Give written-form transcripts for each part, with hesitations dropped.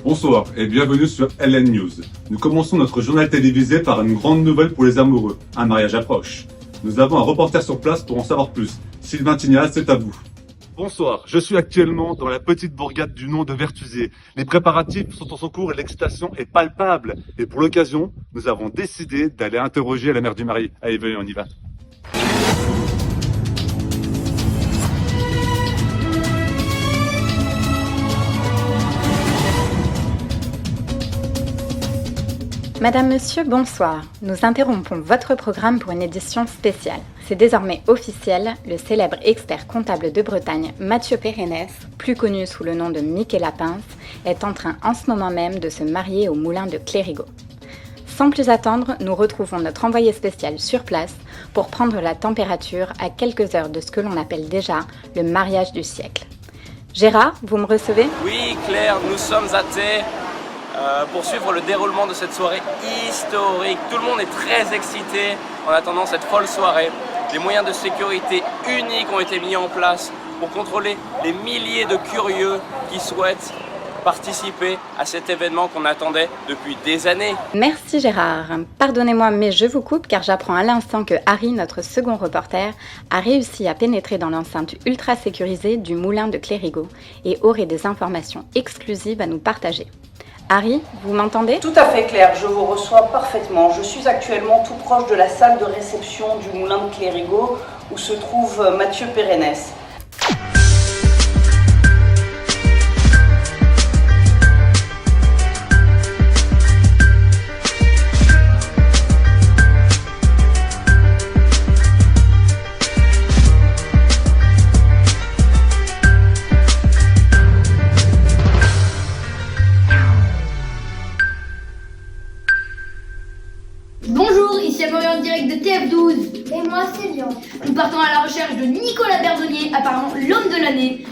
Bonsoir et bienvenue sur LN News. Nous commençons notre journal télévisé par une grande nouvelle pour les amoureux. Un mariage approche. Nous avons un reporter sur place pour en savoir plus. Sylvain Tignas, c'est à vous. Bonsoir, je suis actuellement dans la petite bourgade du nom de Vertuzé. Les préparatifs sont en son cours et l'excitation est palpable. Et pour l'occasion, nous avons décidé d'aller interroger la mère du mari. Allez, venez, on y va. Madame, Monsieur, bonsoir. Nous interrompons votre programme pour une édition spéciale. C'est désormais officiel, le célèbre expert comptable de Bretagne, Mathieu Pérennes, plus connu sous le nom de Mickey Lapince, est en train en ce moment même de se marier au moulin de Clérigo. Sans plus attendre, nous retrouvons notre envoyé spécial sur place pour prendre la température à quelques heures de ce que l'on appelle déjà le mariage du siècle. Gérard, vous me recevez ? Oui, Claire, nous sommes à thé. Pour suivre le déroulement de cette soirée historique. Tout le monde est très excité en attendant cette folle soirée. Des moyens de sécurité uniques ont été mis en place pour contrôler les milliers de curieux qui souhaitent participer à cet événement qu'on attendait depuis des années. Merci Gérard. Pardonnez-moi, mais je vous coupe car j'apprends à l'instant que Harry, notre second reporter, a réussi à pénétrer dans l'enceinte ultra sécurisée du moulin de Clérigo et aurait des informations exclusives à nous partager. Harry, vous m'entendez ? Tout à fait Claire, je vous reçois parfaitement. Je suis actuellement tout proche de la salle de réception du moulin de Clérigo où se trouve Mathieu Pérennes. Bonjour, ici Amaury en direct de TF12. Et moi, c'est Lyon. Nous partons à la recherche de Nicolas Berzonnier, apparemment l'homme de l'année.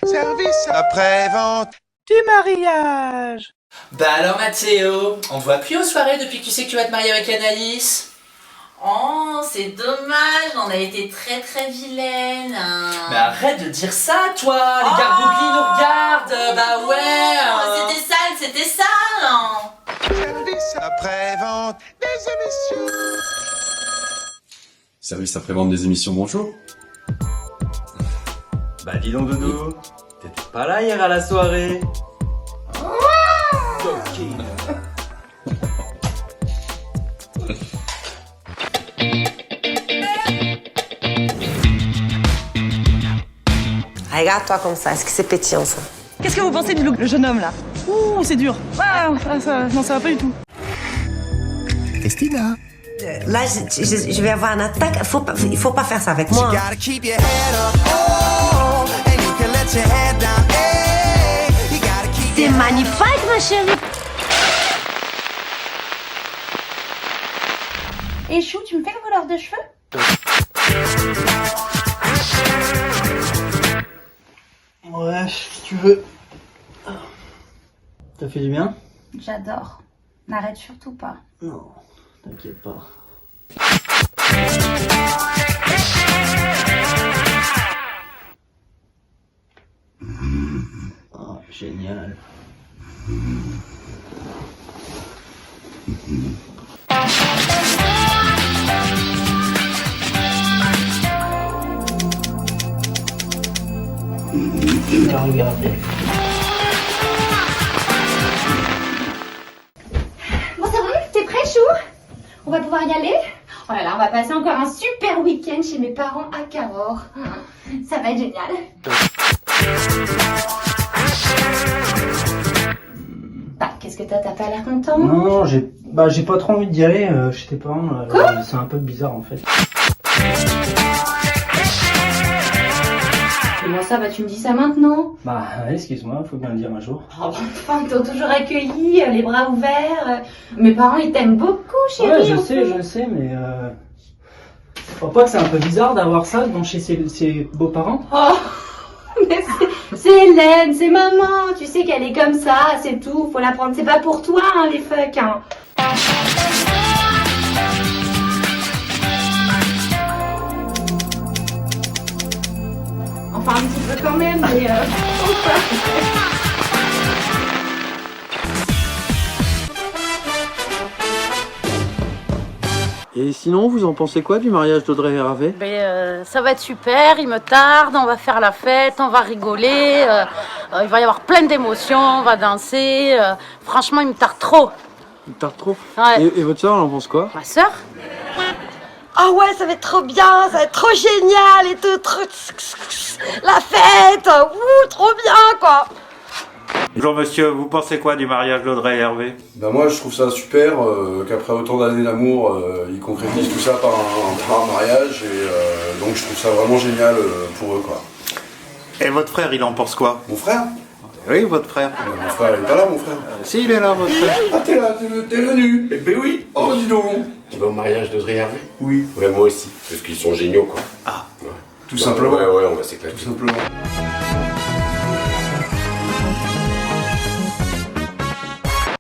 Service après-vente du mariage. Bah alors Mathéo, on te voit plus aux soirées depuis que tu sais que tu vas te marier avec Anaïs. Oh, c'est dommage, on a été très très vilaine. Mais arrête de dire ça, toi. Les gargouillis nous regardent. Bah ouais. C'était sale. Service après-vente des émissions. Service après-vente des émissions, bonjour. Bah dis donc Dodo, t'étais pas là hier à la soirée. Regarde-toi comme ça, est-ce que c'est pétillant ça? Qu'est-ce que vous pensez du look, le jeune homme là? Ouh, c'est dur. Non, ça va pas du tout. Christina. Là, je vais avoir une attaque. Il faut pas faire ça avec moi. C'est magnifique, ma chérie. Et Chou, tu me fais le voleur de cheveux? Ouais, si tu veux. Ça fait du bien? J'adore. N'arrête surtout pas. Non, t'inquiète pas. Oh, génial. Regardez. Bon, c'est vrai? T'es prêt, Chou? On va pouvoir y aller? Oh là là, on va passer encore un super week-end chez mes parents à Cahors. Ça va être génial. Bah, qu'est-ce que t'as pas l'air content? Non, j'ai pas trop envie d'y aller chez tes parents. C'est un peu bizarre en fait. Comment ça, bah tu me dis ça maintenant? Bah, excuse-moi, faut bien le dire un jour. Oh, enfin, t'as toujours accueilli, les bras ouverts. Mes parents, ils t'aiment beaucoup, chérie. Ouais, je sais, mais tu crois pas que c'est un peu bizarre d'avoir ça devant chez ses beaux-parents? Oh, mais c'est Hélène, c'est maman. Tu sais qu'elle est comme ça, c'est tout. Faut la prendre. C'est pas pour toi, hein, les fuck, hein. un petit peu quand même, mais Et sinon, vous en pensez quoi du mariage d'Audrey et Hervé? Ça va être super, il me tarde, on va faire la fête, on va rigoler, il va y avoir plein d'émotions, on va danser. Franchement, il me tarde trop. Il tarde trop? Ouais. Et votre soeur, elle en pense quoi? Ma soeur? Ah ouais, ça va être trop bien, ça va être trop génial et tout, la fête, trop bien quoi. Bonjour monsieur, vous pensez quoi du mariage d'Audrey et Hervé? Ben moi je trouve ça super qu'après autant d'années d'amour, ils concrétisent tout ça par un mariage et donc je trouve ça vraiment génial pour eux quoi. Et votre frère, il en pense quoi? Mon frère? Oui, votre frère. Mon frère il est pas là mon frère. Si, il est là votre frère. Ah t'es là, t'es venu? Eh ben oui, oh dis donc. Tu vas au mariage d'Audrey et Hervé? Oui. Ouais, moi aussi, parce qu'ils sont géniaux quoi. Ah. Ouais. Tout simplement. Ouais, on va s'éclater. Tout simplement.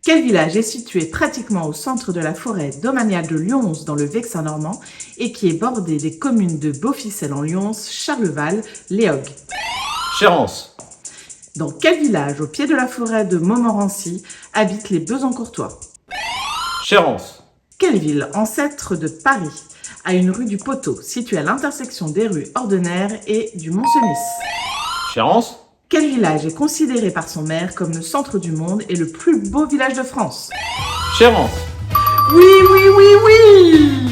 Quel village est situé pratiquement au centre de la forêt domaniale de Lyons dans le Vexin normand et qui est bordé des communes de Beauficelle en Lyons, Charleval, Léogue? Chérence. Dans quel village au pied de la forêt de Montmorency habitent les Besancourtois? Chérence. Quelle ville, ancêtre de Paris, a une rue du Poteau située à l'intersection des rues Ordener et du Mont-Cenis? Chérence. Quel village est considéré par son maire comme le centre du monde et le plus beau village de France? Chérence. Oui, oui, oui, oui!